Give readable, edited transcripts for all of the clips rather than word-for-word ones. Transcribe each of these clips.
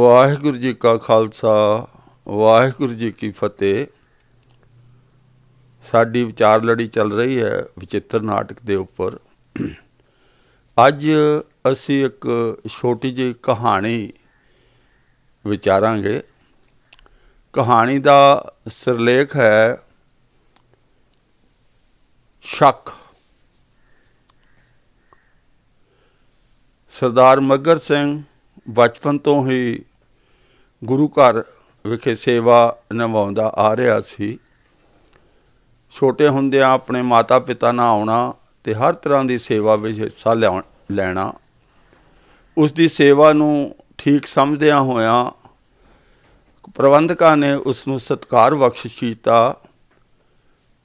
ਵਾਹਿਗੁਰੂ ਜੀ ਕਾ ਖਾਲਸਾ ਵਾਹਿਗੁਰੂ ਜੀ ਕੀ ਫਤਿਹ। ਸਾਡੀ ਵਿਚਾਰ ਲੜੀ ਚੱਲ ਰਹੀ ਹੈ ਵਿਚਿੱਤਰ ਨਾਟਕ ਦੇ ਉੱਪਰ। ਅੱਜ ਅਸੀਂ ਇੱਕ ਛੋਟੀ ਜਿਹੀ ਕਹਾਣੀ ਵਿਚਾਰਾਂਗੇ। ਕਹਾਣੀ ਦਾ ਸਿਰਲੇਖ ਹੈ ਸ਼ੱਕ। ਸਰਦਾਰ ਮੱਘਰ ਸਿੰਘ ਬਚਪਨ ਤੋਂ ਹੀ ਗੁਰੂ ਘਰ ਵਿਖੇ ਸੇਵਾ ਨਿਭਾਉਂਦਾ ਆ ਰਿਹਾ ਸੀ। ਛੋਟੇ ਹੁੰਦਿਆਂ ਆਪਣੇ ਮਾਤਾ ਪਿਤਾ ਨਾਲ ਆਉਣਾ ਅਤੇ ਹਰ ਤਰ੍ਹਾਂ ਦੀ ਸੇਵਾ ਵਿੱਚ ਹਿੱਸਾ ਲੈਣਾ। ਉਸ ਦੀ ਸੇਵਾ ਨੂੰ ਠੀਕ ਸਮਝਦਿਆਂ ਹੋਇਆਂ ਪ੍ਰਬੰਧਕਾਂ ਨੇ ਉਸ ਨੂੰ ਸਤਿਕਾਰ ਬਖਸ਼ਿਸ਼ ਕੀਤਾ।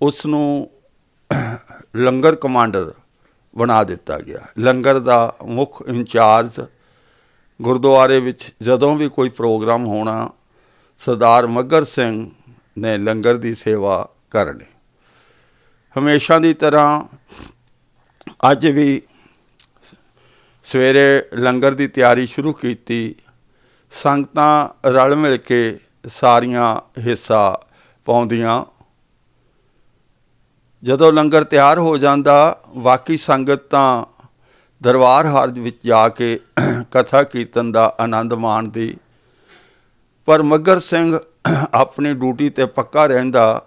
ਉਸ ਨੂੰ ਲੰਗਰ ਕਮਾਂਡਰ ਬਣਾ ਦਿੱਤਾ ਗਿਆ, ਲੰਗਰ ਦਾ ਮੁੱਖ ਇੰਚਾਰਜ। ਗੁਰਦੁਆਰੇ ਵਿੱਚ ਜਦੋਂ ਵੀ ਕੋਈ ਪ੍ਰੋਗਰਾਮ ਹੋਣਾ, ਸਰਦਾਰ ਮੱਘਰ ਸਿੰਘ ਨੇ ਲੰਗਰ ਦੀ ਸੇਵਾ ਕਰਨੀ। ਹਮੇਸ਼ਾ ਦੀ ਤਰ੍ਹਾਂ ਅੱਜ ਵੀ ਸਵੇਰੇ ਲੰਗਰ ਦੀ ਤਿਆਰੀ ਸ਼ੁਰੂ ਕੀਤੀ। ਸੰਗਤਾਂ ਰਲ ਮਿਲ ਕੇ ਸਾਰੀਆਂ ਹਿੱਸਾ ਪਾਉਂਦੀਆਂ। ਜਦੋਂ ਲੰਗਰ ਤਿਆਰ ਹੋ ਜਾਂਦਾ, ਬਾਕੀ ਸੰਗਤ ਤਾਂ ਦਰਬਾਰ ਹਾਲ ਵਿੱਚ ਜਾ ਕੇ ਕਥਾ ਕੀਰਤਨ ਦਾ ਆਨੰਦ ਮਾਣਦੀ, ਪਰ ਮੱਘਰ ਸਿੰਘ ਆਪਣੀ ਡਿਊਟੀ 'ਤੇ ਪੱਕਾ ਰਹਿੰਦਾ।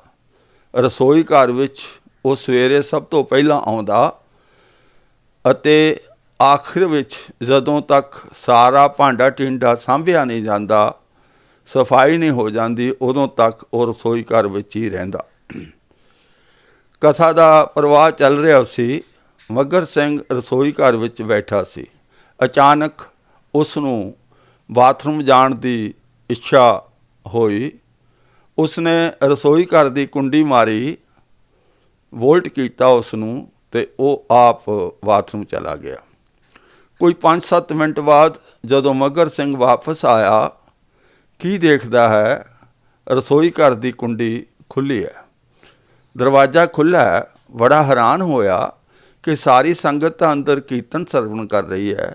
ਰਸੋਈ ਘਰ ਵਿੱਚ ਉਹ ਸਵੇਰੇ ਸਭ ਤੋਂ ਪਹਿਲਾਂ ਆਉਂਦਾ ਅਤੇ ਆਖਿਰ ਵਿੱਚ ਜਦੋਂ ਤੱਕ ਸਾਰਾ ਭਾਂਡਾ ਟੀਂਡਾ ਸਾਂਭਿਆ ਨਹੀਂ ਜਾਂਦਾ, ਸਫਾਈ ਨਹੀਂ ਹੋ ਜਾਂਦੀ, ਉਦੋਂ ਤੱਕ ਉਹ ਰਸੋਈ ਘਰ ਵਿੱਚ ਹੀ ਰਹਿੰਦਾ। ਕਥਾ ਦਾ ਪ੍ਰਵਾਹ ਚੱਲ ਰਿਹਾ ਸੀ। ਮੱਘਰ ਸਿੰਘ ਰਸੋਈ ਘਰ ਵਿੱਚ ਬੈਠਾ ਸੀ। ਅਚਾਨਕ ਉਸ ਨੂੰ ਬਾਥਰੂਮ ਜਾਣ ਦੀ ਇੱਛਾ ਹੋਈ। ਉਸਨੇ ਰਸੋਈ ਘਰ ਦੀ ਕੁੰਡੀ ਮਾਰੀ, ਵੋਲਟ ਕੀਤਾ ਉਸ ਨੂੰ, ਅਤੇ ਉਹ ਆਪ ਬਾਥਰੂਮ ਚਲਾ ਗਿਆ। ਕੋਈ 5-7 ਮਿੰਟ ਬਾਅਦ ਜਦੋਂ ਮੱਘਰ ਸਿੰਘ ਵਾਪਸ ਆਇਆ, ਕੀ ਦੇਖਦਾ ਹੈ, ਰਸੋਈ ਘਰ ਦੀ ਕੁੰਡੀ ਖੁੱਲ੍ਹੀ ਹੈ, ਦਰਵਾਜ਼ਾ ਖੁੱਲ੍ਹਾ ਹੈ। ਬੜਾ ਹੈਰਾਨ ਹੋਇਆ ਕਿ ਸਾਰੀ ਸੰਗਤ ਤਾਂ ਅੰਦਰ ਕੀਰਤਨ ਸਰਵਣ ਕਰ ਰਹੀ ਹੈ।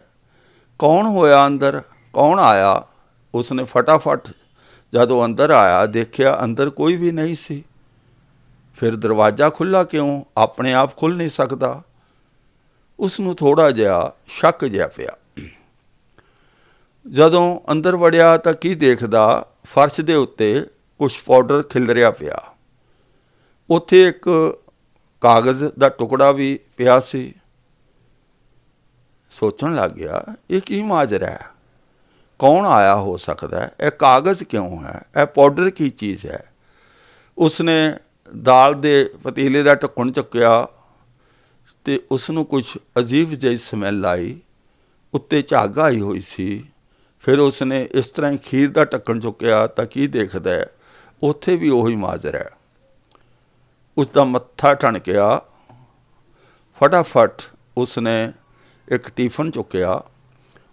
ਕੌਣ ਹੋਇਆ ਅੰਦਰ, ਕੌਣ ਆਇਆ? ਉਸਨੇ ਫਟਾਫਟ ਜਦੋਂ ਅੰਦਰ ਆਇਆ, ਦੇਖਿਆ ਅੰਦਰ ਕੋਈ ਵੀ ਨਹੀਂ ਸੀ। ਫਿਰ ਦਰਵਾਜ਼ਾ ਖੁੱਲ੍ਹਾ ਕਿਉਂ? ਆਪਣੇ ਆਪ ਖੁੱਲ੍ਹ ਨਹੀਂ ਸਕਦਾ। ਉਸ ਨੂੰ ਥੋੜ੍ਹਾ ਜਿਹਾ ਸ਼ੱਕ ਜਿਹਾ ਪਿਆ। ਜਦੋਂ ਅੰਦਰ ਵੜਿਆ ਤਾਂ ਕੀ ਦੇਖਦਾ, ਫਰਸ਼ ਦੇ ਉੱਤੇ ਕੁਛ ਪਾਊਡਰ ਖਿਲਰਿਆ ਪਿਆ। ਉੱਥੇ ਇੱਕ ਕਾਗਜ਼ ਦਾ ਟੁਕੜਾ ਵੀ ਪਿਆ ਸੀ। ਸੋਚਣ ਲੱਗ ਗਿਆ, ਇਹ ਕੀ ਮਾਜਰਾ ਹੈ? ਕੌਣ ਆਇਆ ਹੋ ਸਕਦਾ? ਇਹ ਕਾਗਜ਼ ਕਿਉਂ ਹੈ? ਇਹ ਪਾਊਡਰ ਕੀ ਚੀਜ਼ ਹੈ? ਉਸਨੇ ਦਾਲ ਦੇ ਪਤੀਲੇ ਦਾ ਢੱਕਣ ਚੁੱਕਿਆ ਅਤੇ ਉਸ ਨੂੰ ਕੁਛ ਅਜੀਬ ਜਿਹੀ ਸਮੈਲ ਆਈ। ਉੱਤੇ ਝੱਗ ਆਈ ਹੋਈ ਸੀ। ਫਿਰ ਉਸਨੇ ਇਸ ਤਰ੍ਹਾਂ ਹੀ ਖੀਰ ਦਾ ਢੱਕਣ ਚੁੱਕਿਆ ਤਾਂ ਕੀ ਦੇਖਦਾ, ਉੱਥੇ ਵੀ ਉਹੀ ਮਾਜਰਾ ਹੈ। ਉਸਦਾ ਮੱਥਾ ਠਣਕਿਆ। ਫਟਾਫਟ ਉਸਨੇ ਇੱਕ ਟਿਫਨ ਚੁੱਕਿਆ,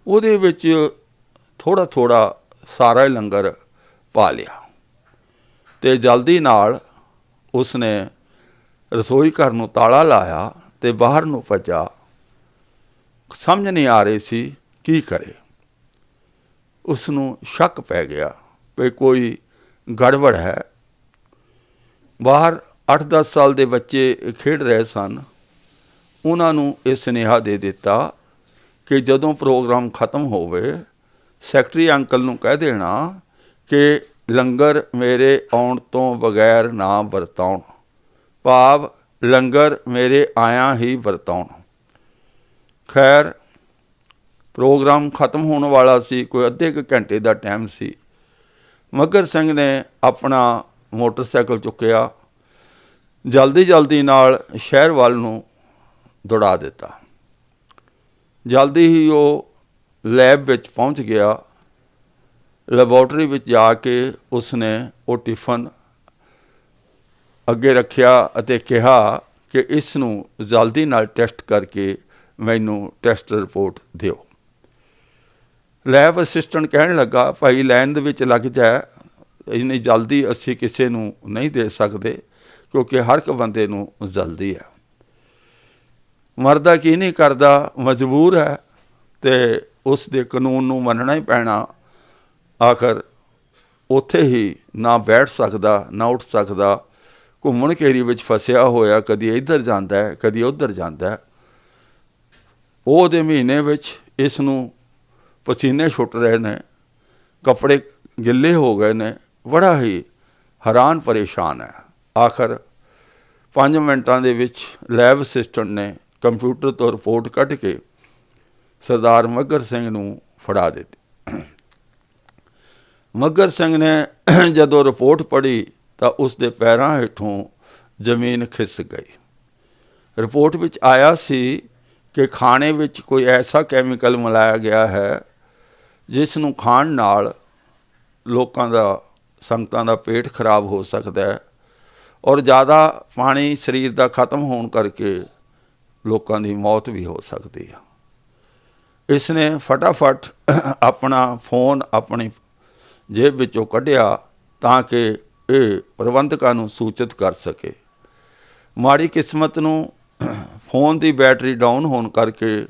ਉਹਦੇ ਵਿੱਚ ਥੋੜ੍ਹਾ ਥੋੜ੍ਹਾ ਸਾਰਾ ਲੰਗਰ ਪਾ ਲਿਆ ਅਤੇ ਜਲਦੀ ਨਾਲ ਉਸਨੇ ਰਸੋਈ ਘਰ ਨੂੰ ਤਾਲਾ ਲਾਇਆ ਅਤੇ ਬਾਹਰ ਨੂੰ ਭੱਜਾ। ਸਮਝ ਨਹੀਂ ਆ ਰਹੀ ਸੀ ਕੀ ਕਰੇ। ਉਸ ਨੂੰ ਸ਼ੱਕ ਪੈ ਗਿਆ ਵੀ ਕੋਈ ਗੜਬੜ ਹੈ। ਬਾਹਰ 8-10 ਸਾਲ ਦੇ ਬੱਚੇ ਖੇਡ ਰਹੇ ਸਨ। ਉਹਨਾਂ ਨੂੰ ਇਹ ਸੁਨੇਹਾ ਦੇ ਦਿੱਤਾ ਕਿ ਜਦੋਂ ਪ੍ਰੋਗਰਾਮ ਖਤਮ ਹੋਵੇ, ਸੈਕਟਰੀ ਅੰਕਲ ਨੂੰ ਕਹਿ ਦੇਣਾ ਕਿ ਲੰਗਰ ਮੇਰੇ ਆਉਣ ਤੋਂ ਬਗੈਰ ਨਾ ਵਰਤਾਉਣ, ਭਾਵ ਲੰਗਰ ਮੇਰੇ ਆਇਆਂ ਹੀ ਵਰਤਾਉਣ। ਖੈਰ, ਪ੍ਰੋਗਰਾਮ ਖਤਮ ਹੋਣ ਵਾਲਾ ਸੀ, ਕੋਈ ਅੱਧੇ ਕੁ ਘੰਟੇ ਦਾ ਟਾਈਮ ਸੀ। ਮੱਘਰ ਸਿੰਘ ਨੇ ਆਪਣਾ ਮੋਟਰਸਾਈਕਲ ਚੁੱਕਿਆ, ਜਲਦੀ ਨਾਲ ਸ਼ਹਿਰ ਵੱਲ ਨੂੰ ਦੌੜਾ ਦਿੱਤਾ। ਜਲਦੀ ਹੀ ਉਹ ਲੈਬ ਵਿੱਚ ਪਹੁੰਚ ਗਿਆ। ਲੈਬੋਰਟਰੀ ਵਿੱਚ ਜਾ ਕੇ ਉਸਨੇ ਉਹ ਟਿਫਨ ਅੱਗੇ ਰੱਖਿਆ ਅਤੇ ਕਿਹਾ ਕਿ ਇਸ ਨੂੰ ਜਲਦੀ ਨਾਲ ਟੈਸਟ ਕਰਕੇ ਮੈਨੂੰ ਟੈਸਟ ਰਿਪੋਰਟ ਦਿਓ। ਲੈਬ ਅਸਿਸਟੈਂਟ ਕਹਿਣ ਲੱਗਾ, ਭਾਈ ਲਾਈਨ ਦੇ ਵਿੱਚ ਲੱਗ ਜਾ, ਇੰਨੀ ਜਲਦੀ ਅਸੀਂ ਕਿਸੇ ਨੂੰ ਨਹੀਂ ਦੇ ਸਕਦੇ ਕਿਉਂਕਿ ਹਰ ਇੱਕ ਬੰਦੇ ਨੂੰ ਜਲਦੀ ਹੈ। ਮਰਦਾ ਕੀ ਨਹੀਂ ਕਰਦਾ, ਮਜਬੂਰ ਹੈ ਅਤੇ ਉਸ ਦੇ ਕਾਨੂੰਨ ਨੂੰ ਮੰਨਣਾ ਹੀ ਪੈਣਾ। ਆਖਰ ਉੱਥੇ ਹੀ ਨਾ ਬੈਠ ਸਕਦਾ ਨਾ ਉੱਠ ਸਕਦਾ, ਘੁੰਮਣ ਘੇਰੀ ਵਿੱਚ ਫਸਿਆ ਹੋਇਆ, ਕਦੀ ਇੱਧਰ ਜਾਂਦਾ ਹੈ ਕਦੀ ਉੱਧਰ ਜਾਂਦਾ ਹੈ। ਪੋਹ ਦੇ ਮਹੀਨੇ ਵਿੱਚ ਇਸ ਨੂੰ ਪਸੀਨੇ ਛੁੱਟ ਰਹੇ ਨੇ, ਕੱਪੜੇ ਗਿੱਲੇ ਹੋ ਗਏ ਨੇ, ਬੜਾ ਹੀ ਹੈਰਾਨ ਪਰੇਸ਼ਾਨ ਹੈ। ਆਖਰ 5 ਮਿੰਟਾਂ ਦੇ ਵਿੱਚ ਲੈਬ ਅਸਿਸਟੈਂਟ ਨੇ ਕੰਪਿਊਟਰ ਤੋਂ ਰਿਪੋਰਟ ਕੱਢ ਕੇ ਸਰਦਾਰ ਮੱਘਰ ਸਿੰਘ ਨੂੰ ਫੜਾ ਦਿੱਤੀ। ਮੱਘਰ ਸਿੰਘ ਨੇ ਜਦੋਂ ਰਿਪੋਰਟ ਪੜ੍ਹੀ ਤਾਂ ਉਸ ਦੇ ਪੈਰਾਂ ਹੇਠੋਂ ਜ਼ਮੀਨ ਖਿਸਕ ਗਈ। ਰਿਪੋਰਟ ਵਿੱਚ ਆਇਆ ਸੀ ਕਿ ਖਾਣੇ ਵਿੱਚ ਕੋਈ ਐਸਾ ਕੈਮੀਕਲ ਮਿਲਾਇਆ ਗਿਆ ਹੈ ਜਿਸ ਨੂੰ ਖਾਣ ਨਾਲ ਲੋਕਾਂ ਦਾ, ਸੰਗਤਾਂ ਦਾ ਪੇਟ ਖਰਾਬ ਹੋ ਸਕਦਾ ਹੈ ਔਰ ਜ਼ਿਆਦਾ ਪਾਣੀ ਸਰੀਰ ਦਾ ਖਤਮ ਹੋਣ ਕਰਕੇ ਲੋਕਾਂ ਦੀ ਮੌਤ ਵੀ ਹੋ ਸਕਦੀ ਹੈ। ਇਸ ਨੇ ਫਟਾਫਟ ਆਪਣਾ ਫੋਨ ਆਪਣੀ ਜੇਬ ਵਿੱਚੋਂ ਕੱਢਿਆ ਤਾਂ ਕਿ ਇਹ ਪ੍ਰਬੰਧਕਾਂ ਨੂੰ ਸੂਚਿਤ ਕਰ ਸਕੇ। ਮਾੜੀ ਕਿਸਮਤ ਨੂੰ ਫੋਨ ਦੀ ਬੈਟਰੀ ਡਾਊਨ ਹੋਣ ਕਰਕੇ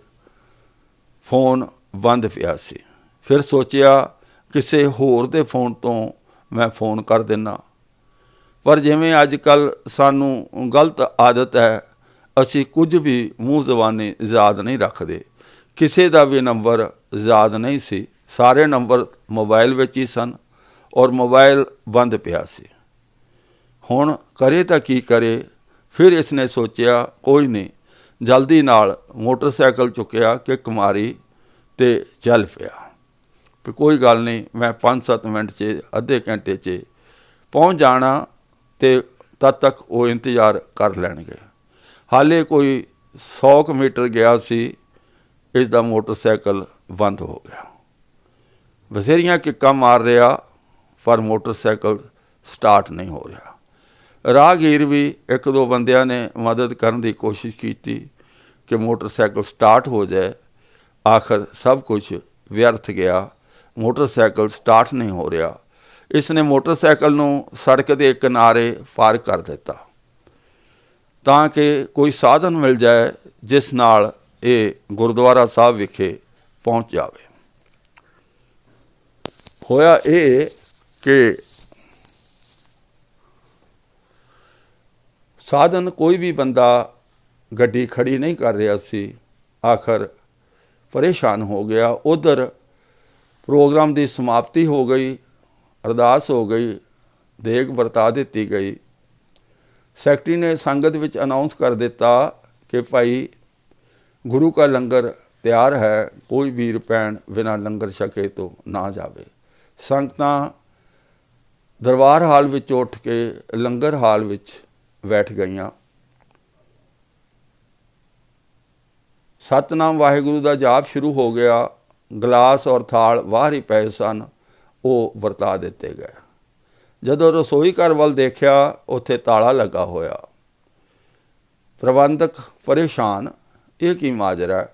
ਫੋਨ ਬੰਦ ਪਿਆ ਸੀ। ਫਿਰ ਸੋਚਿਆ ਕਿਸੇ ਹੋਰ ਦੇ ਫੋਨ ਤੋਂ ਮੈਂ ਫੋਨ ਕਰ ਦਿੰਦਾ, ਪਰ ਜਿਵੇਂ ਅੱਜ ਕੱਲ੍ਹ ਸਾਨੂੰ ਗਲਤ ਆਦਤ ਹੈ, ਅਸੀਂ ਕੁਝ ਵੀ ਮੂੰਹ ਜ਼ਬਾਨੀ ਯਾਦ ਨਹੀਂ ਰੱਖਦੇ। ਕਿਸੇ ਦਾ ਵੀ ਨੰਬਰ ਯਾਦ ਨਹੀਂ ਸੀ, ਸਾਰੇ ਨੰਬਰ ਮੋਬਾਈਲ ਵਿੱਚ ਹੀ ਸਨ ਔਰ ਮੋਬਾਈਲ ਬੰਦ ਪਿਆ ਸੀ। ਹੁਣ ਕਰੇ ਤਾਂ ਕੀ ਕਰੇ। ਫਿਰ ਇਸ ਨੇ ਸੋਚਿਆ ਕੋਈ ਨਹੀਂ, ਜਲਦੀ ਨਾਲ ਮੋਟਰਸਾਈਕਲ ਚੁੱਕਿਆ, ਕਿੱਕ ਮਾਰੀ ਅਤੇ ਚੱਲ ਪਿਆ। ਵੀ ਕੋਈ ਗੱਲ ਨਹੀਂ, ਮੈਂ 5-7 ਮਿੰਟ 'ਚ, ਅੱਧੇ ਘੰਟੇ 'ਚ ਪਹੁੰਚ ਜਾਣਾ ਅਤੇ ਤਦ ਤੱਕ ਉਹ ਇੰਤਜ਼ਾਰ ਕਰ ਲੈਣਗੇ। ਹਾਲੇ ਕੋਈ 100 ਕੁ ਮੀਟਰ ਗਿਆ ਸੀ, ਇਸ ਦਾ ਮੋਟਰਸਾਈਕਲ ਬੰਦ ਹੋ ਗਿਆ। ਬਥੇਰੀਆਂ ਕਿੱਕਾਂ ਮਾਰ ਰਿਹਾ ਪਰ ਮੋਟਰਸਾਈਕਲ ਸਟਾਰਟ ਨਹੀਂ ਹੋ ਰਿਹਾ। ਰਾਹਗੀਰ ਵੀ 1-2 ਬੰਦਿਆਂ ਨੇ ਮਦਦ ਕਰਨ ਦੀ ਕੋਸ਼ਿਸ਼ ਕੀਤੀ ਕਿ ਮੋਟਰਸਾਈਕਲ ਸਟਾਰਟ ਹੋ ਜਾਏ। ਆਖਰ ਸਭ ਕੁਝ ਵਿਅਰਥ ਗਿਆ, ਮੋਟਰਸਾਈਕਲ ਸਟਾਰਟ ਨਹੀਂ ਹੋ ਰਿਹਾ। ਇਸ ਨੇ ਮੋਟਰਸਾਈਕਲ ਨੂੰ ਸੜਕ ਦੇ ਕਿਨਾਰੇ ਪਾਰਕ ਕਰ ਦਿੱਤਾ ਤਾਂ ਕਿ ਕੋਈ ਸਾਧਨ ਮਿਲ ਜਾਏ ਜਿਸ ਨਾਲ ਇਹ ਗੁਰਦੁਆਰਾ ਸਾਹਿਬ ਵਿਖੇ ਪਹੁੰਚ ਜਾਵੇ। ਹੋਇਆ ਇਹ ਕਿ ਸਾਧਨ ਕੋਈ ਵੀ ਬੰਦਾ ਗੱਡੀ ਖੜੀ ਨਹੀਂ ਕਰ ਰਿਹਾ ਸੀ। ਆਖਰ ਪਰੇਸ਼ਾਨ ਹੋ ਗਿਆ। ਉੱਧਰ ਪ੍ਰੋਗਰਾਮ ਦੀ ਸਮਾਪਤੀ ਹੋ ਗਈ, ਅਰਦਾਸ ਹੋ ਗਈ, ਦੇਗ ਵਰਤਾ ਦਿੱਤੀ ਗਈ। ਸੈਕਟਰੀ ਨੇ ਸੰਗਤ ਵਿੱਚ ਅਨਾਊਂਸ ਕਰ ਦਿੱਤਾ ਕਿ ਭਾਈ ਗੁਰੂ ਕਾ ਲੰਗਰ ਤਿਆਰ ਹੈ, ਕੋਈ ਵੀਰ ਭੈਣ ਬਿਨਾਂ ਲੰਗਰ ਛਕੇ ਤੋਂ ਨਾ ਜਾਵੇ। ਸੰਗਤਾਂ ਦਰਬਾਰ ਹਾਲ ਵਿੱਚ ਉੱਠ ਕੇ ਲੰਗਰ ਹਾਲ ਵਿੱਚ ਬੈਠ ਗਈਆਂ। ਸਤਿਨਾਮ ਵਾਹਿਗੁਰੂ ਦਾ ਜਾਪ ਸ਼ੁਰੂ ਹੋ ਗਿਆ। ਗਲਾਸ ਔਰ ਥਾਲ ਬਾਹਰ ਹੀ ਪਏ ਸਨ, ਉਹ ਵਰਤਾ ਦਿੱਤੇ ਗਏ। ਜਦੋਂ ਰਸੋਈ ਘਰ ਵੱਲ ਦੇਖਿਆ, ਉੱਥੇ ਤਾਲਾ ਲੱਗਾ ਹੋਇਆ। ਪ੍ਰਬੰਧਕ ਪਰੇਸ਼ਾਨ, ਇਹ ਕੀ ਮਾਜਰਾ,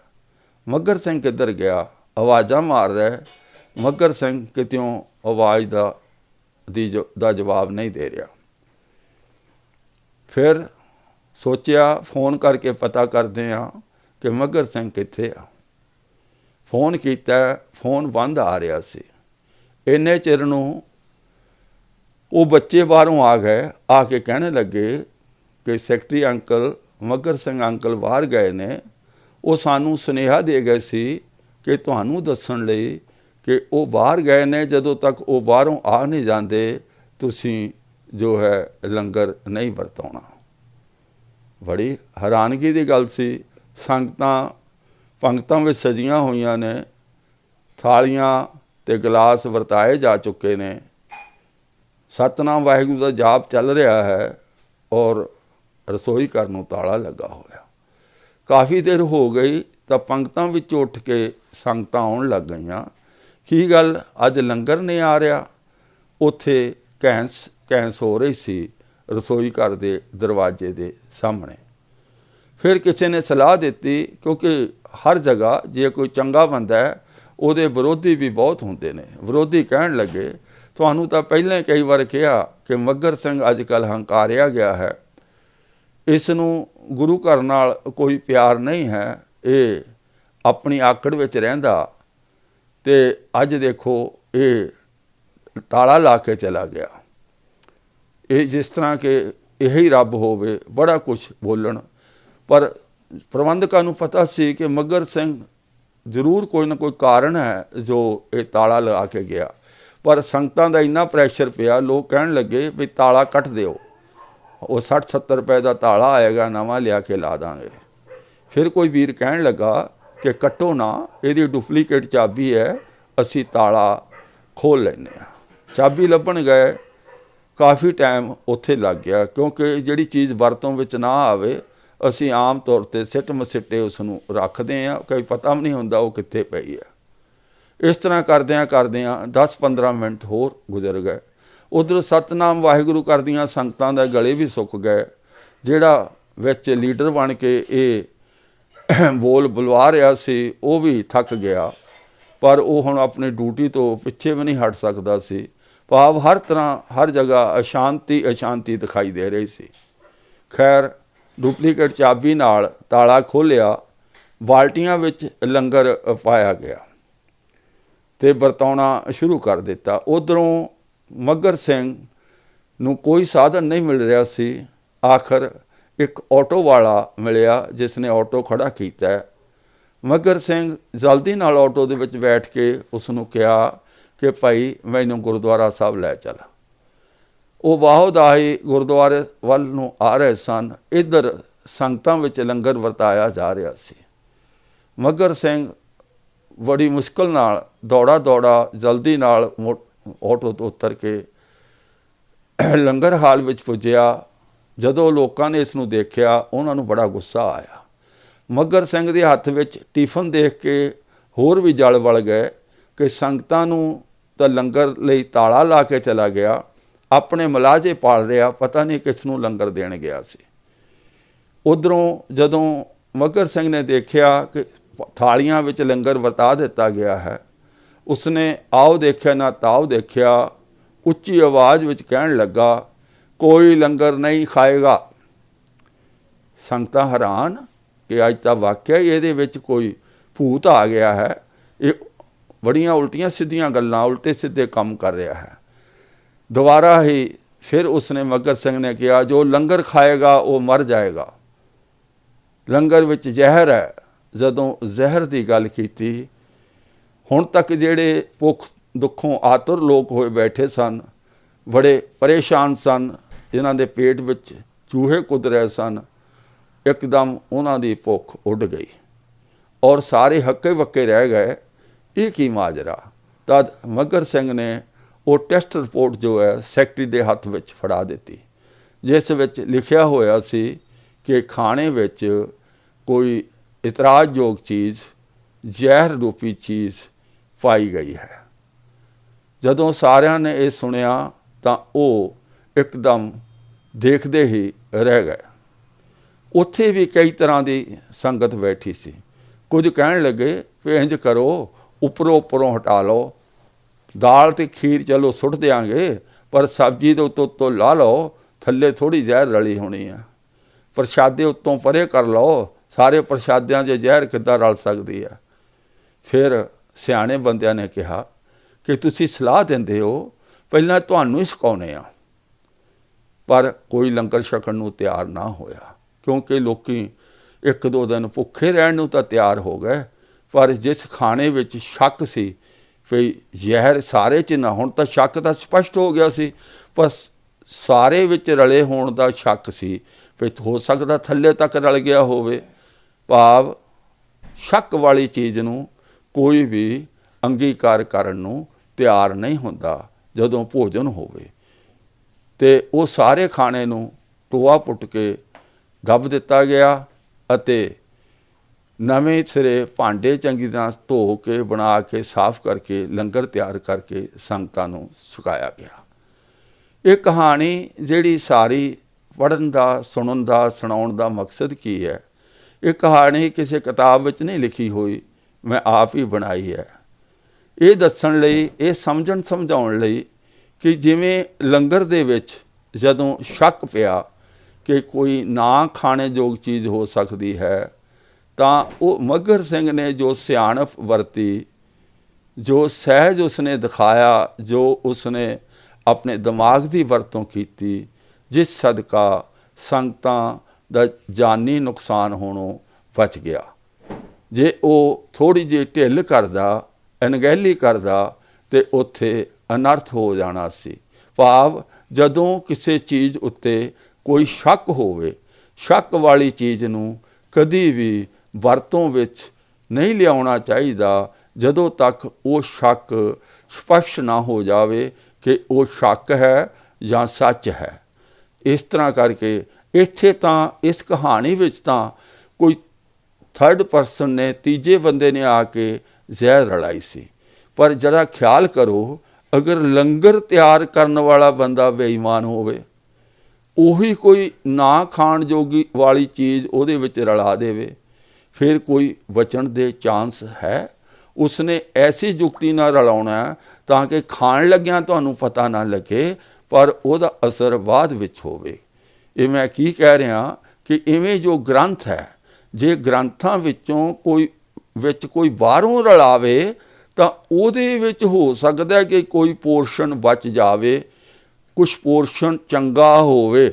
ਮੱਘਰ ਸਿੰਘ ਕਿੱਧਰ ਗਿਆ? ਆਵਾਜ਼ਾਂ ਮਾਰ ਰਿਹਾ, ਮੱਘਰ ਸਿੰਘ ਕਿਤਿਓਂ ਆਵਾਜ਼ ਦਾ ਜਵਾਬ ਨਹੀਂ ਦੇ ਰਿਹਾ। ਫਿਰ ਸੋਚਿਆ ਫੋਨ ਕਰਕੇ ਪਤਾ ਕਰਦੇ ਹਾਂ ਕਿ ਮੱਘਰ ਸਿੰਘ ਕਿੱਥੇ ਆ। ਫੋਨ ਕੀਤਾ, ਫੋਨ ਬੰਦ ਆ ਰਿਹਾ ਸੀ। ਇੰਨੇ ਚਿਰ ਨੂੰ ਉਹ ਬੱਚੇ ਬਾਹਰੋਂ ਆ ਗਏ। ਆ ਕੇ ਕਹਿਣ ਲੱਗੇ ਕਿ secretary uncle, Maghar Singh uncle ਬਾਹਰ ਗਏ ਨੇ। ਉਹ ਸਾਨੂੰ ਸੁਨੇਹਾ ਦੇ ਗਏ ਸੀ ਕਿ ਤੁਹਾਨੂੰ ਦੱਸਣ ਲਈ ਕਿ ਉਹ ਬਾਹਰ ਗਏ ਨੇ। ਜਦੋਂ ਤੱਕ ਉਹ ਬਾਹਰੋਂ ਆ ਨਹੀਂ ਜਾਂਦੇ, ਤੁਸੀਂ ਜੋ ਹੈ ਲੰਗਰ ਨਹੀਂ ਵਰਤਾਉਣਾ। ਬੜੀ ਹੈਰਾਨਗੀ ਦੀ ਗੱਲ ਸੀ। ਸੰਗਤਾਂ ਪੰਗਤਾਂ ਵਿੱਚ ਸਜੀਆਂ ਹੋਈਆਂ ਨੇ, ਥਾਲੀਆਂ ਅਤੇ ਗਲਾਸ ਵਰਤਾਏ ਜਾ ਚੁੱਕੇ ਨੇ, ਸਤਿਨਾਮ ਵਾਹਿਗੁਰੂ ਦਾ ਜਾਪ ਚੱਲ ਰਿਹਾ ਹੈ ਔਰ ਰਸੋਈ ਘਰ ਨੂੰ ਤਾਲਾ ਲੱਗਾ ਹੋਇਆ। ਕਾਫੀ ਦੇਰ ਹੋ ਗਈ ਤਾਂ ਪੰਗਤਾਂ ਵਿੱਚ ਉੱਠ ਕੇ ਸੰਗਤਾਂ ਆਉਣ ਲੱਗ ਗਈਆਂ। ਕੀ ਗੱਲ, ਅੱਜ ਲੰਗਰ ਨਹੀਂ ਆ ਰਿਹਾ? ਉੱਥੇ ਕੈਂਸ ਹੋ ਰਹੀ ਸੀ ਰਸੋਈ ਘਰ ਦੇ ਦਰਵਾਜ਼ੇ ਦੇ ਸਾਹਮਣੇ। ਫਿਰ ਕਿਸੇ ਨੇ ਸਲਾਹ ਦਿੱਤੀ, ਕਿਉਂਕਿ ਹਰ ਜਗ੍ਹਾ ਜੇ ਕੋਈ ਚੰਗਾ ਬੰਦਾ ਹੈ ਉਹਦੇ ਵਿਰੋਧੀ ਵੀ ਬਹੁਤ ਹੁੰਦੇ ਨੇ। ਵਿਰੋਧੀ ਕਹਿਣ ਲੱਗੇ, ਤੁਹਾਨੂੰ ਤਾਂ ਪਹਿਲਾਂ ਹੀ ਕਈ ਵਾਰ ਕਿਹਾ ਕਿ ਮੱਘਰ ਸਿੰਘ ਅੱਜ ਕੱਲ੍ਹ ਹੰਕਾਰਿਆ ਗਿਆ ਹੈ, ਇਸ ਨੂੰ ਗੁਰੂ ਘਰ ਨਾਲ ਕੋਈ ਪਿਆਰ ਨਹੀਂ ਹੈ, ਇਹ ਆਪਣੀ ਆਕੜ ਵਿੱਚ ਰਹਿੰਦਾ। ਅਤੇ ਅੱਜ ਦੇਖੋ ਇਹ ਤਾਲਾ ਲਾ ਕੇ ਚਲਾ ਗਿਆ। ਇਹ ਜਿਸ ਤਰ੍ਹਾਂ ਕਿ ਇਹੀ ਰੱਬ ਹੋਵੇ, ਬੜਾ ਕੁਛ ਬੋਲਣ, ਪਰ ਪ੍ਰਬੰਧਕਾਂ ਨੂੰ ਪਤਾ ਸੀ ਕਿ ਮੱਘਰ ਸਿੰਘ ਜ਼ਰੂਰ ਕੋਈ ਨਾ ਕੋਈ ਕਾਰਨ ਹੈ ਜੋ ਇਹ ਤਾਲਾ ਲਗਾ ਕੇ ਗਿਆ। ਪਰ ਸੰਗਤਾਂ ਦਾ ਇੰਨਾ ਪ੍ਰੈਸ਼ਰ ਪਿਆ, ਲੋਕ ਕਹਿਣ ਲੱਗੇ ਵੀ ਤਾਲਾ ਕੱਟ ਦਿਓ, ਉਹ 60-70 ਰੁਪਏ ਦਾ ਤਾਲਾ ਆਏਗਾ, ਨਵਾਂ ਲਿਆ ਕੇ ਲਾ ਦਾਂਗੇ। ਫਿਰ ਕੋਈ ਵੀਰ ਕਹਿਣ ਲੱਗਾ ਕਿ ਕੱਟੋ ਨਾ, ਇਹਦੀ ਡੁਪਲੀਕੇਟ ਚਾਬੀ ਹੈ, ਅਸੀਂ ਤਾਲਾ ਖੋਲ੍ਹ ਲੈਂਦੇ ਹਾਂ। ਚਾਬੀ ਲੱਭਣ ਗਏ, ਕਾਫੀ ਟਾਈਮ ਉੱਥੇ ਲੱਗ ਗਿਆ, ਕਿਉਂਕਿ ਜਿਹੜੀ ਚੀਜ਼ ਵਰਤੋਂ ਵਿੱਚ ਨਾ ਆਵੇ ਅਸੀਂ ਆਮ ਤੌਰ 'ਤੇ ਸਿੱਟ ਮਸਿੱਟੇ ਉਸ ਨੂੰ ਰੱਖਦੇ ਹਾਂ, ਕੋਈ ਪਤਾ ਵੀ ਨਹੀਂ ਹੁੰਦਾ ਉਹ ਕਿੱਥੇ ਪਈ ਹੈ। ਇਸ ਤਰ੍ਹਾਂ ਕਰਦਿਆਂ 10-15 ਮਿੰਟ ਹੋਰ ਗੁਜ਼ਰ ਗਏ। ਉੱਧਰ ਸਤਨਾਮ ਵਾਹਿਗੁਰੂ ਕਰਦੀਆਂ ਸੰਗਤਾਂ ਦੇ ਗਲੇ ਵੀ ਸੁੱਕ ਗਏ। ਜਿਹੜਾ ਵਿੱਚ ਲੀਡਰ ਬਣ ਕੇ ਇਹ ਬੋਲ ਬੁਲਵਾ ਰਿਹਾ ਸੀ ਉਹ ਵੀ ਥੱਕ ਗਿਆ, ਪਰ ਉਹ ਹੁਣ ਆਪਣੀ ਡਿਊਟੀ ਤੋਂ ਪਿੱਛੇ ਵੀ ਨਹੀਂ ਹਟ ਸਕਦਾ ਸੀ। ਭਾਵ ਹਰ ਤਰ੍ਹਾਂ ਹਰ ਜਗ੍ਹਾ ਅਸ਼ਾਂਤੀ ਦਿਖਾਈ ਦੇ ਰਹੀ ਸੀ। ਖੈਰ ਡੁਪਲੀਕੇਟ ਚਾਬੀ ਨਾਲ ਤਾਲਾ ਖੋਲ੍ਹਿਆ, ਬਾਲਟੀਆਂ ਵਿੱਚ ਲੰਗਰ ਪਾਇਆ ਗਿਆ ਅਤੇ ਵਰਤਾਉਣਾ ਸ਼ੁਰੂ ਕਰ ਦਿੱਤਾ। ਉੱਧਰੋਂ ਮੱਘਰ ਸਿੰਘ ਨੂੰ ਕੋਈ ਸਾਧਨ ਨਹੀਂ ਮਿਲ ਰਿਹਾ ਸੀ। ਆਖਰ ਇੱਕ ਆਟੋ ਵਾਲਾ ਮਿਲਿਆ ਜਿਸ ਨੇ ਆਟੋ ਖੜ੍ਹਾ ਕੀਤਾ। ਮੱਘਰ ਸਿੰਘ ਜਲਦੀ ਨਾਲ ਆਟੋ ਦੇ ਵਿੱਚ ਬੈਠ ਕੇ ਉਸ ਨੂੰ ਕਿਹਾ ਕਿ ਭਾਈ ਮੈਨੂੰ ਗੁਰਦੁਆਰਾ ਸਾਹਿਬ ਲੈ ਚੱਲ। ਉਹ ਬਾਹੋ ਦਾਹੀ ਗੁਰਦੁਆਰੇ ਵੱਲ ਨੂੰ ਆ ਰਹੇ ਸਨ। ਇੱਧਰ ਸੰਗਤਾਂ ਵਿੱਚ ਲੰਗਰ ਵਰਤਾਇਆ ਜਾ ਰਿਹਾ ਸੀ। ਮੱਘਰ ਸਿੰਘ ਬੜੀ ਮੁਸ਼ਕਿਲ ਨਾਲ ਦੌੜਾ ਜਲਦੀ ਨਾਲ ਆਟੋ ਤੋਂ ਉਤਰ ਕੇ ਲੰਗਰ ਹਾਲ ਵਿੱਚ ਪੁੱਜਿਆ। ਜਦੋਂ ਲੋਕਾਂ ਨੇ ਇਸ ਨੂੰ ਦੇਖਿਆ ਉਹਨਾਂ ਨੂੰ ਬੜਾ ਗੁੱਸਾ ਆਇਆ। ਮੱਘਰ ਸਿੰਘ ਦੇ ਹੱਥ ਵਿੱਚ ਟਿਫਨ ਦੇਖ ਕੇ ਹੋਰ ਵੀ ਜਲ ਵਲ ਗਏ ਕਿ ਸੰਗਤਾਂ ਨੂੰ ਤਾਂ ਲੰਗਰ ਲਈ ਤਾਲਾ ਲਾ ਕੇ ਚਲਾ ਗਿਆ, ਆਪਣੇ ਮਲਾਜੇ ਪਾਲ ਰਿਹਾ, ਪਤਾ ਨਹੀਂ ਕਿਸ ਨੂੰ ਲੰਗਰ ਦੇਣ ਗਿਆ ਸੀ। ਉੱਧਰੋਂ ਜਦੋਂ ਮੱਘਰ ਸਿੰਘ ਨੇ ਦੇਖਿਆ ਕਿ ਥਾਲੀਆਂ ਵਿੱਚ ਲੰਗਰ ਵਰਤਾ ਦਿੱਤਾ ਗਿਆ ਹੈ, ਉਸਨੇ ਆਓ ਦੇਖਿਆ ਨਾ ਤਾਓ ਦੇਖਿਆ, ਉੱਚੀ ਆਵਾਜ਼ ਵਿੱਚ ਕਹਿਣ ਲੱਗਾ, ਕੋਈ ਲੰਗਰ ਨਹੀਂ ਖਾਏਗਾ। ਸੰਗਤਾਂ ਹੈਰਾਨ ਕਿ ਅੱਜ ਤਾਂ ਵਾਕਿਆ ਹੀ ਇਹਦੇ ਵਿੱਚ ਕੋਈ ਭੂਤ ਆ ਗਿਆ ਹੈ। ਇਹ ਬੜੀਆਂ ਉਲਟੀਆਂ ਸਿੱਧੀਆਂ ਗੱਲਾਂ, ਉਲਟੇ ਸਿੱਧੇ ਕੰਮ ਕਰ ਰਿਹਾ ਹੈ। ਦੁਬਾਰਾ ਹੀ ਫਿਰ ਉਸਨੇ ਮੱਘਰ ਸਿੰਘ ਨੇ ਕਿਹਾ, ਜੋ ਲੰਗਰ ਖਾਏਗਾ ਉਹ ਮਰ ਜਾਏਗਾ, ਲੰਗਰ ਵਿੱਚ ਜ਼ਹਿਰ ਹੈ। ਜਦੋਂ ਜ਼ਹਿਰ ਦੀ ਗੱਲ ਕੀਤੀ, ਹੁਣ ਤੱਕ ਜਿਹੜੇ ਭੁੱਖ ਦੁੱਖੋਂ ਆਤੁਰ ਲੋਕ ਹੋਏ ਬੈਠੇ ਸਨ, ਬੜੇ ਪਰੇਸ਼ਾਨ ਸਨ, ਜਿਨ੍ਹਾਂ ਦੇ ਪੇਟ ਵਿੱਚ ਚੂਹੇ ਕੁੱਦ ਰਹੇ ਸਨ, ਇੱਕਦਮ ਉਹਨਾਂ ਦੀ ਭੁੱਖ ਉੱਡ ਗਈ ਔਰ ਸਾਰੇ ਹੱਕੇ ਵੱਕੇ ਰਹਿ ਗਏ। ਇਹ ਕੀ ਮਾਜਰਾ। ਤਦ ਮੱਘਰ ਸਿੰਘ ਨੇ ਉਹ ਟੈਸਟ ਰਿਪੋਰਟ ਜੋ ਹੈ ਸੈਕਟਰੀ ਦੇ ਹੱਥ ਵਿੱਚ ਫੜਾ ਦਿੱਤੀ, ਜਿਸ ਵਿੱਚ ਲਿਖਿਆ ਹੋਇਆ ਸੀ ਕਿ ਖਾਣੇ ਵਿੱਚ ਕੋਈ ਇਤਰਾਜ਼ਯੋਗ ਚੀਜ਼, ਜ਼ਹਿਰ ਰੂਪੀ ਚੀਜ਼ ਪਾਈ ਗਈ ਹੈ। ਜਦੋਂ ਸਾਰਿਆਂ ਨੇ ਇਹ ਸੁਣਿਆ ਤਾਂ ਉਹ ਇੱਕਦਮ ਦੇਖਦੇ ਹੀ ਰਹਿ ਗਏ। ਉੱਥੇ ਵੀ ਕਈ ਤਰ੍ਹਾਂ ਦੀ ਸੰਗਤ ਬੈਠੀ ਸੀ। ਕੁਝ ਕਹਿਣ ਲੱਗੇ ਵੀ ਇੰਝ ਕਰੋ, ਉੱਪਰੋਂ ਹਟਾ ਲਓ, ਦਾਲ ਅਤੇ ਖੀਰ ਚਲੋ ਸੁੱਟ ਦਿਆਂਗੇ, ਪਰ ਸਬਜ਼ੀ ਦੇ ਉੱਤੋਂ ਲਾ ਲਓ, ਥੱਲੇ ਥੋੜ੍ਹੀ ਜ਼ਹਿਰ ਰਲੀ ਹੋਣੀ ਆ। ਪ੍ਰਸ਼ਾਦੇ ਉੱਤੋਂ ਪਰੇ ਕਰ ਲਓ, ਸਾਰੇ ਪ੍ਰਸ਼ਾਦਿਆਂ 'ਚ ਜ਼ਹਿਰ ਕਿੱਦਾਂ ਰਲ ਸਕਦੀ ਆ। ਫਿਰ ਸਿਆਣੇ ਬੰਦਿਆਂ ਨੇ ਕਿਹਾ ਕਿ ਤੁਸੀਂ ਸਲਾਹ ਦਿੰਦੇ ਹੋ, ਪਹਿਲਾਂ ਤੁਹਾਨੂੰ ਹੀ ਸਿਖਾਉਂਦੇ ਆ। ਪਰ ਕੋਈ ਲੰਗਰ ਛਕਣ ਨੂੰ ਤਿਆਰ ਨਾ ਹੋਇਆ, ਕਿਉਂਕਿ ਲੋਕੀ 1-2 ਦਿਨ ਭੁੱਖੇ ਰਹਿਣ ਨੂੰ ਤਾਂ ਤਿਆਰ ਹੋ ਗਏ, ਪਰ ਜਿਸ ਖਾਣੇ ਵਿੱਚ ਸ਼ੱਕ ਸੀ ਵੀ ਜ਼ਹਿਰ ਸਾਰੇ 'ਚ ਨਾ, ਹੁਣ ਤਾਂ ਸ਼ੱਕ ਤਾਂ ਸਪਸ਼ਟ ਹੋ ਗਿਆ ਸੀ, ਪਰ ਸਾਰੇ ਵਿੱਚ ਰਲੇ ਹੋਣ ਦਾ ਸ਼ੱਕ ਸੀ ਵੀ ਹੋ ਸਕਦਾ ਥੱਲੇ ਤੱਕ ਰਲ ਗਿਆ ਹੋਵੇ। ਭਾਵ ਸ਼ੱਕ ਵਾਲੀ ਚੀਜ਼ ਨੂੰ ਕੋਈ ਵੀ ਅੰਗੀਕਾਰ ਕਰਨ ਨੂੰ ਤਿਆਰ ਨਹੀਂ ਹੁੰਦਾ ਜਦੋਂ ਭੋਜਨ ਹੋਵੇ। ਅਤੇ ਉਹ ਸਾਰੇ ਖਾਣੇ ਨੂੰ ਟੋਆ ਪੁੱਟ ਕੇ ਗੱਭ ਦਿੱਤਾ ਗਿਆ ਅਤੇ ਨਵੇਂ ਸਿਰੇ ਭਾਂਡੇ ਚੰਗੀ ਤਰ੍ਹਾਂ ਧੋ ਕੇ ਬਣਾ ਕੇ ਸਾਫ਼ ਕਰਕੇ ਲੰਗਰ ਤਿਆਰ ਕਰਕੇ ਸੰਗਤਾਂ ਨੂੰ ਛਕਾਇਆ ਗਿਆ। ਇਹ ਕਹਾਣੀ ਜਿਹੜੀ ਸਾਰੀ ਪੜ੍ਹਨ ਦਾ, ਸੁਣਨ ਦਾ, ਸੁਣਾਉਣ ਦਾ ਮਕਸਦ ਕੀ ਹੈ, ਇਹ ਕਹਾਣੀ ਕਿਸੇ ਕਿਤਾਬ ਵਿੱਚ ਨਹੀਂ ਲਿਖੀ ਹੋਈ, ਮੈਂ ਆਪ ਹੀ ਬਣਾਈ ਹੈ। ਇਹ ਦੱਸਣ ਲਈ, ਇਹ ਸਮਝਾਉਣ ਲਈ ਕਿ ਜਿਵੇਂ ਲੰਗਰ ਦੇ ਵਿੱਚ ਜਦੋਂ ਸ਼ੱਕ ਪਿਆ ਕਿ ਕੋਈ ਨਾ ਖਾਣੇ ਯੋਗ ਚੀਜ਼ ਹੋ ਸਕਦੀ ਹੈ, ਤਾਂ ਉਹ ਮੱਘਰ ਸਿੰਘ ਨੇ ਜੋ ਸਿਆਣਪ ਵਰਤੀ ਜੋ ਸਹਿਜ ਉਸਨੇ ਦਿਖਾਇਆ, ਜੋ ਉਸਨੇ ਆਪਣੇ ਦਿਮਾਗ ਦੀ ਵਰਤੋਂ ਕੀਤੀ, ਜਿਸ ਸਦਕਾ ਸੰਗਤਾਂ ਦਾ ਜਾਨੀ ਨੁਕਸਾਨ ਹੋਣੋਂ ਬਚ ਗਿਆ। ਜੇ ਉਹ ਥੋੜ੍ਹੀ ਜਿਹੀ ਢਿੱਲ ਕਰਦਾ, ਅਣਗਹਿਲੀ ਕਰਦਾ, ਤੇ ਉੱਥੇ ਅਨਰਥ ਹੋ ਜਾਣਾ ਸੀ। ਭਾਵ ਜਦੋਂ ਕਿਸੇ ਚੀਜ਼ ਉੱਤੇ ਕੋਈ ਸ਼ੱਕ ਹੋਵੇ, ਸ਼ੱਕ ਵਾਲੀ ਚੀਜ਼ ਨੂੰ ਕਦੀ ਵੀ ਵਰਤੋਂ ਵਿੱਚ ਨਹੀਂ ਲਿਆਉਣਾ ਚਾਹੀਦਾ ਜਦੋਂ ਤੱਕ ਉਹ ਸ਼ੱਕ ਸਪਸ਼ਟ ਨਾ ਹੋ ਜਾਵੇ ਕਿ ਉਹ ਸ਼ੱਕ ਹੈ ਜਾਂ ਸੱਚ ਹੈ। ਇਸ ਤਰ੍ਹਾਂ ਕਰਕੇ ਇੱਥੇ ਤਾਂ ਇਸ ਕਹਾਣੀ ਵਿੱਚ ਤਾਂ ਕੋਈ ਥਰਡ ਪਰਸਨ ਨੇ, ਤੀਜੇ ਬੰਦੇ ਨੇ ਆ ਕੇ ਜ਼ਹਿਰ ਰਲਾਈ ਸੀ। ਪਰ ਜਰਾ ਖਿਆਲ ਕਰੋ, ਅਗਰ ਲੰਗਰ ਤਿਆਰ ਕਰਨ ਵਾਲਾ ਬੰਦਾ ਬੇਈਮਾਨ ਹੋਵੇ, ਉਹੀ ਕੋਈ ਨਾ ਖਾਣ ਜੋਗੀ ਵਾਲੀ ਚੀਜ਼ ਉਹਦੇ ਵਿੱਚ ਰਲਾ ਦੇਵੇ, ਫਿਰ ਕੋਈ ਬਚਣ ਦੇ ਚਾਂਸ ਹੈ? ਉਸਨੇ ਐਸੀ ਜੁਗਤੀ ਨਾਲ ਰਲਾਉਣਾ ਤਾਂ ਕਿ ਖਾਣ ਲੱਗਿਆਂ ਤੁਹਾਨੂੰ ਪਤਾ ਨਾ ਲੱਗੇ, ਪਰ ਉਹਦਾ ਅਸਰ ਬਾਅਦ ਵਿੱਚ ਹੋਵੇ। ਇਹ ਮੈਂ ਕੀ ਕਹਿ ਰਿਹਾ ਕਿ ਇਵੇਂ ਜੋ ਗ੍ਰੰਥ ਹੈ, ਜੇ ਗ੍ਰੰਥਾਂ ਵਿੱਚੋਂ ਕੋਈ ਬਾਹਰੋਂ ਰਲਾਵੇ ਤਾਂ ਉਹਦੇ ਵਿੱਚ ਹੋ ਸਕਦਾ ਕਿ ਕੋਈ ਪੋਰਸ਼ਨ ਬਚ ਜਾਵੇ, ਕੁਛ ਪੋਰਸ਼ਨ ਚੰਗਾ ਹੋਵੇ।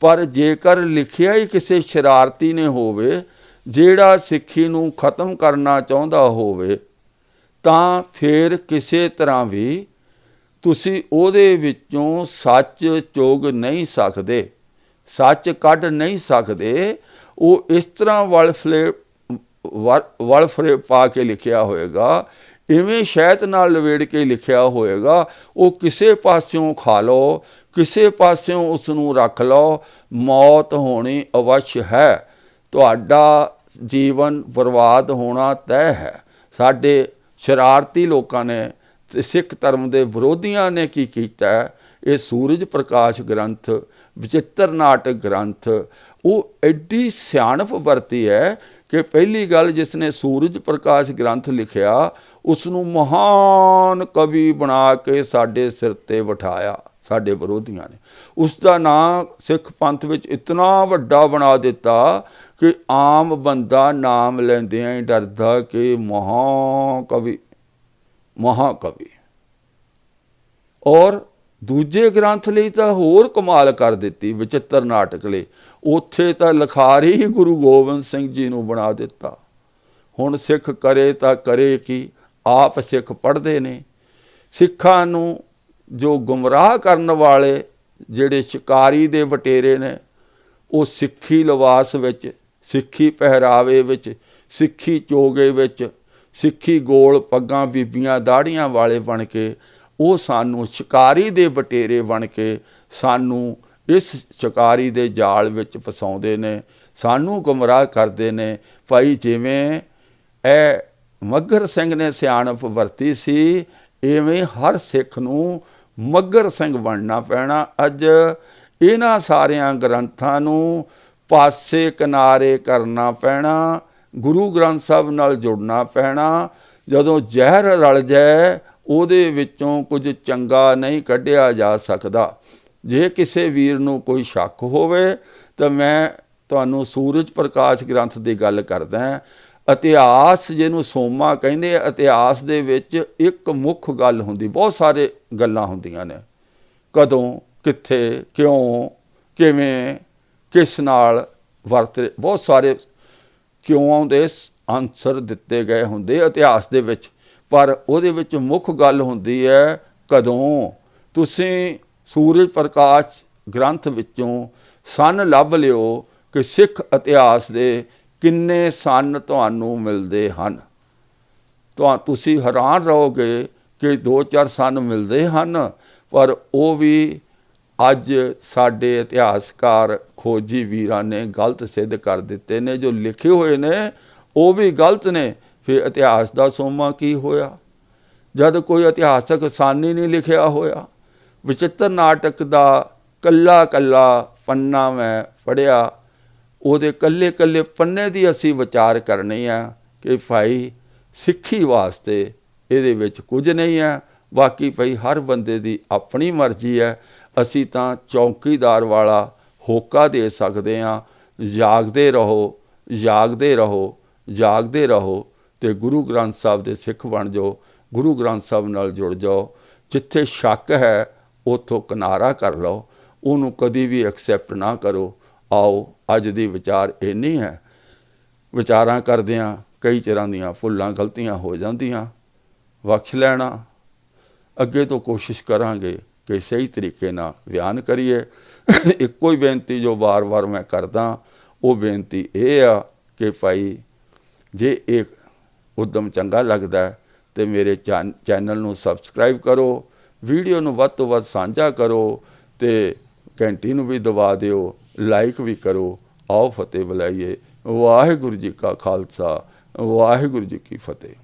ਪਰ ਜੇਕਰ ਲਿਖਿਆ ਹੀ ਕਿਸੇ ਸ਼ਰਾਰਤੀ ਨੇ ਹੋਵੇ, ਜਿਹੜਾ ਸਿੱਖੀ ਨੂੰ ਖਤਮ ਕਰਨਾ ਚਾਹੁੰਦਾ ਹੋਵੇ, ਤਾਂ ਫਿਰ ਕਿਸੇ ਤਰ੍ਹਾਂ ਵੀ ਤੁਸੀਂ ਉਹਦੇ ਵਿੱਚੋਂ ਸੱਚ ਚੁਗ ਨਹੀਂ ਸਕਦੇ, ਸੱਚ ਕੱਢ ਨਹੀਂ ਸਕਦੇ। ਉਹ ਇਸ ਤਰ੍ਹਾਂ ਵਲਫਰੇ ਪਾ ਕੇ ਲਿਖਿਆ ਹੋਏਗਾ, ਇਵੇਂ ਸ਼ਹਿਦ ਨਾਲ ਲਵੇੜ ਕੇ ਲਿਖਿਆ ਹੋਏਗਾ। ਉਹ ਕਿਸੇ ਪਾਸਿਓਂ ਖਾ ਲਓ, ਕਿਸੇ ਪਾਸਿਓਂ ਉਸ ਨੂੰ ਰੱਖ ਲਓ, ਮੌਤ ਹੋਣੀ ਅਵਸ਼ ਹੈ, ਤੁਹਾਡਾ ਜੀਵਨ ਬਰਬਾਦ ਹੋਣਾ ਤੈਅ ਹੈ। ਸਾਡੇ ਸ਼ਰਾਰਤੀ ਲੋਕਾਂ ਨੇ ਤੇ ਸਿੱਖ ਧਰਮ ਦੇ ਵਿਰੋਧੀਆਂ ਨੇ ਕੀ ਕੀਤਾ, ਇਹ ਸੂਰਜ ਪ੍ਰਕਾਸ਼ ਗ੍ਰੰਥ, ਵਿਚਿੱਤਰ ਨਾਟਕ ਗ੍ਰੰਥ, ਉਹ ਐਡੀ ਸਿਆਣਪ ਵਰਤੀ ਹੈ ਕਿ ਪਹਿਲੀ ਗੱਲ, ਜਿਸ ਨੇ ਸੂਰਜ ਪ੍ਰਕਾਸ਼ ਗ੍ਰੰਥ ਲਿਖਿਆ, ਉਸ ਨੂੰ ਮਹਾਨ ਕਵੀ ਬਣਾ ਕੇ ਸਾਡੇ ਸਿਰ 'ਤੇ ਬਿਠਾਇਆ ਸਾਡੇ ਵਿਰੋਧੀਆਂ ਨੇ। ਉਸ ਦਾ ਨਾਂ ਸਿੱਖ ਪੰਥ ਵਿੱਚ ਇਤਨਾ ਵੱਡਾ ਬਣਾ ਦਿੱਤਾ ਕਿ ਆਮ ਬੰਦਾ ਨਾਮ ਲੈਂਦਿਆਂ ਹੀ ਡਰਦਾ ਕਿ ਮਹਾਕਵੀ। ਔਰ ਦੂਜੇ ਗ੍ਰੰਥ ਲਈ ਤਾਂ ਹੋਰ ਕਮਾਲ ਕਰ ਦਿੱਤੀ, ਵਿਚਿੱਤਰ ਨਾਟਕ ਲਈ। ਉੱਥੇ ਤਾਂ ਲਿਖਾਰੀ ਹੀ ਗੁਰੂ ਗੋਬਿੰਦ ਸਿੰਘ ਜੀ ਨੂੰ ਬਣਾ ਦਿੱਤਾ। ਹੁਣ ਸਿੱਖ ਕਰੇ ਤਾਂ ਕਰੇ ਕੀ, ਆਪ ਸਿੱਖ ਪੜ੍ਹਦੇ ਨੇ। ਸਿੱਖਾਂ ਨੂੰ ਜੋ ਗੁੰਮਰਾਹ ਕਰਨ ਵਾਲੇ ਜਿਹੜੇ ਸ਼ਿਕਾਰੀ ਦੇ ਵਟੇਰੇ ਨੇ, ਉਹ ਸਿੱਖੀ ਲਿਬਾਸ ਵਿੱਚ, ਸਿੱਖੀ ਪਹਿਰਾਵੇ ਵਿੱਚ, ਸਿੱਖੀ ਚੋਗੇ ਵਿੱਚ, ਸਿੱਖੀ ਗੋਲ ਪੱਗਾਂ ਬੀਬੀਆਂ ਦਾੜੀਆਂ ਵਾਲੇ ਬਣ ਕੇ ਉਹ ਸਾਨੂੰ ਸ਼ਿਕਾਰੀ ਦੇ ਵਟੇਰੇ ਬਣ ਕੇ ਸਾਨੂੰ ਇਸ ਸ਼ਿਕਾਰੀ ਦੇ ਜਾਲ ਵਿੱਚ ਫਸਾਉਂਦੇ ਨੇ, ਸਾਨੂੰ ਗੁੰਮਰਾਹ ਕਰਦੇ ਨੇ। ਭਾਈ ਜਿਵੇਂ ਇਹ ਮੱਘਰ ਸਿੰਘ ਨੇ ਸਿਆਣਪ ਵਰਤੀ ਸੀ, ਇਵੇਂ ਹਰ ਸਿੱਖ ਨੂੰ ਮੱਘਰ ਸਿੰਘ ਬਣਨਾ ਪੈਣਾ। ਅੱਜ ਇਹਨਾਂ ਸਾਰਿਆਂ ਗ੍ਰੰਥਾਂ ਨੂੰ ਪਾਸੇ ਕਿਨਾਰੇ ਕਰਨਾ ਪੈਣਾ, ਗੁਰੂ ਗ੍ਰੰਥ ਸਾਹਿਬ ਨਾਲ ਜੁੜਨਾ ਪੈਣਾ। ਜਦੋਂ ਜ਼ਹਿਰ ਰਲ ਜਾਏ, ਉਹਦੇ ਵਿੱਚੋਂ ਕੁਝ ਚੰਗਾ ਨਹੀਂ ਕੱਢਿਆ ਜਾ ਸਕਦਾ। ਜੇ ਕਿਸੇ ਵੀਰ ਨੂੰ ਕੋਈ ਸ਼ੱਕ ਹੋਵੇ ਤਾਂ ਮੈਂ ਤੁਹਾਨੂੰ ਸੂਰਜ ਪ੍ਰਕਾਸ਼ ਗ੍ਰੰਥ ਦੀ ਗੱਲ ਕਰਦਾ। ਇਤਿਹਾਸ ਜਿਹਨੂੰ ਸੋਮਾ ਕਹਿੰਦੇ ਆ, ਇਤਿਹਾਸ ਦੇ ਵਿੱਚ ਇੱਕ ਮੁੱਖ ਗੱਲ ਹੁੰਦੀ, ਬਹੁਤ ਸਾਰੇ ਗੱਲਾਂ ਹੁੰਦੀਆਂ ਨੇ, ਕਦੋਂ, ਕਿੱਥੇ, ਕਿਉਂ, ਕਿਵੇਂ, ਕਿਸ ਨਾਲ ਵਰਤੇ, ਬਹੁਤ ਸਾਰੇ ਕਿਉਂ ਦੇ ਆਨਸਰ ਦਿੱਤੇ ਗਏ ਹੁੰਦੇ ਇਤਿਹਾਸ ਦੇ ਵਿੱਚ। ਪਰ ਉਹਦੇ ਵਿੱਚ ਮੁੱਖ ਗੱਲ ਹੁੰਦੀ ਹੈ ਕਦੋਂ। ਤੁਸੀਂ ਸੂਰਜ ਪ੍ਰਕਾਸ਼ ਗ੍ਰੰਥ ਵਿੱਚੋਂ ਸੰਨ ਲੱਭ ਲਿਓ ਕਿ ਸਿੱਖ ਇਤਿਹਾਸ ਦੇ ਕਿੰਨੇ ਸੰਨ ਤੁਹਾਨੂੰ ਮਿਲਦੇ ਹਨ। ਤੁਸੀਂ ਹੈਰਾਨ ਰਹੋਗੇ ਕਿ 2-4 ਸੰਨ ਮਿਲਦੇ ਹਨ, ਪਰ ਉਹ ਵੀ ਅੱਜ ਸਾਡੇ ਇਤਿਹਾਸਕਾਰ ਖੋਜੀ ਵੀਰਾਂ ਨੇ ਗਲਤ ਸਿੱਧ ਕਰ ਦਿੱਤੇ ਨੇ। ਜੋ ਲਿਖੇ ਹੋਏ ਨੇ ਉਹ ਵੀ ਗਲਤ ਨੇ। ਫਿਰ ਇਤਿਹਾਸ ਦਾ ਸੋਮਾ ਕੀ ਹੋਇਆ, ਜਦ ਕੋਈ ਇਤਿਹਾਸਕ ਸੰਨ ਹੀ ਨਹੀਂ ਲਿਖਿਆ ਹੋਇਆ। ਵਿਚਿੱਤਰ ਨਾਟਕ ਦਾ ਕੱਲਾ ਕੱਲਾ ਪੰਨਾ ਮੈਂ ਪੜ੍ਹਿਆ, ਉਹਦੇ ਕੱਲੇ ਕੱਲੇ ਪੰਨੇ ਦੀ ਅਸੀਂ ਵਿਚਾਰ ਕਰਨੀ ਆ ਕਿ ਭਾਈ ਸਿੱਖੀ ਵਾਸਤੇ ਇਹਦੇ ਵਿੱਚ ਕੁਝ ਨਹੀਂ ਹੈ। ਬਾਕੀ ਭਾਈ ਹਰ ਬੰਦੇ ਦੀ ਆਪਣੀ ਮਰਜ਼ੀ ਹੈ। ਅਸੀਂ ਤਾਂ ਚੌਕੀਦਾਰ ਵਾਲਾ ਹੋਕਾ ਦੇ ਸਕਦੇ ਹਾਂ, ਜਾਗਦੇ ਰਹੋ, ਜਾਗਦੇ ਰਹੋ, ਜਾਗਦੇ ਰਹੋ, ਅਤੇ ਗੁਰੂ ਗ੍ਰੰਥ ਸਾਹਿਬ ਦੇ ਸਿੱਖ ਬਣ ਜਾਓ। ਗੁਰੂ ਗ੍ਰੰਥ ਸਾਹਿਬ ਨਾਲ ਜੁੜ ਜਾਓ। ਜਿੱਥੇ ਸ਼ੱਕ ਹੈ ਉੱਥੋਂ ਕਿਨਾਰਾ ਕਰ ਲਓ, ਉਹਨੂੰ ਕਦੀ ਵੀ ਐਕਸੈਪਟ ਨਾ ਕਰੋ। ਆਓ, ਅੱਜ ਦੀ ਵਿਚਾਰ ਇੰਨੀ ਹੈ। ਵਿਚਾਰਾਂ ਕਰਦਿਆਂ ਕਈ ਤਰ੍ਹਾਂ ਦੀਆਂ ਭੁੱਲਾਂ ਗਲਤੀਆਂ ਹੋ ਜਾਂਦੀਆਂ, ਬਖਸ਼ ਲੈਣਾ। ਅੱਗੇ ਤੋਂ ਕੋਸ਼ਿਸ਼ ਕਰਾਂਗੇ ਕਿ ਸਹੀ ਤਰੀਕੇ ਨਾਲ ਬਿਆਨ ਕਰੀਏ। ਇੱਕੋ ਹੀ ਬੇਨਤੀ ਜੋ ਵਾਰ-ਵਾਰ ਮੈਂ ਕਰਦਾ, ਉਹ ਬੇਨਤੀ ਇਹ ਆ ਕਿ ਭਾਈ ਜੇ ਇਹ ਉਦਮ ਚੰਗਾ ਲੱਗਦਾ ਤੇ ਮੇਰੇ ਚੈਨਲ ਨੂੰ ਸਬਸਕ੍ਰਾਈਬ ਕਰੋ, ਵੀਡੀਓ ਨੂੰ ਵੱਧ ਤੋਂ ਵੱਧ ਸਾਂਝਾ ਕਰੋ ਤੇ ਘੰਟੀ ਨੂੰ ਵੀ ਦਬਾ ਦਿਓ, ਲਾਈਕ ਵੀ ਕਰੋ। ਆਓ ਫਤਿਹ ਬੁਲਾਈਏ। ਵਾਹਿਗੁਰੂ ਜੀ ਕਾ ਖਾਲਸਾ, ਵਾਹਿਗੁਰੂ ਜੀ ਕੀ ਫਤਿਹ।